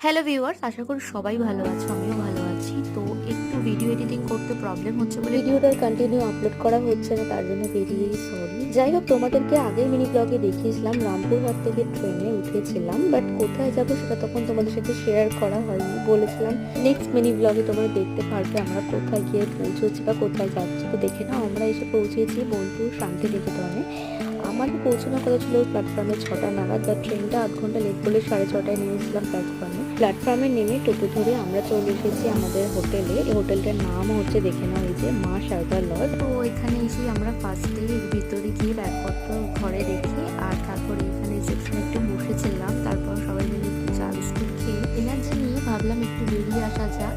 Hello viewers, আশা করি সবাই ভালো আছো, আমিও ভালো আছি। তো একটু ভিডিও এডিটিং করতে প্রবলেম হচ্ছে বলে ভিডিওটার কন্টিনিউ আপলোড করা হচ্ছে না, তার জন্য বেরিয়েই সরি। যাই হোক, তোমাদেরকে আগের মিনি ব্লগে দেখিয়েছিলাম রামপুরহাট থেকে ট্রেনে উঠেছিলাম, বাট কোথায় যাবো সেটা তখন তোমাদের সাথে শেয়ার করা হয়নি। বলেছিলাম নেক্সট মিনি ব্লগে তোমরা দেখতে পারবে আমরা কোথায় গিয়ে পৌঁছেছি বা কোথায় যাচ্ছি। তো দেখে নাও, আমরা এসে পৌঁছেছি বোলপুর শান্তিনিকেতনে। আমাদের পৌঁছানোর কথা ছিল প্ল্যাটফর্মে 6টা নাগাদ, বা ট্রেনটা আধ ঘন্টা লেট করলে 6:30টায় নেমেছিলাম প্ল্যাটফর্মে নেমে টোটো ধরে আমরা চলে এসেছি আমাদের হোটেলে। এই হোটেলটার নাম হচ্ছে, দেখে নাও, এই যে মা শারদা লজ। তো এখানে এসে আমরা ফার্স্টে ভিতরে গিয়ে ব্যাগপত্র ঘরে রেখে আর তারপরে এখানে রিসেপশনে একটু বসেছিলাম। তারপর সবাই মিলে একটু চা বিস্কুট খেয়ে এনার্জি নিয়ে ভাবলাম একটু বেরিয়ে আসা যাক।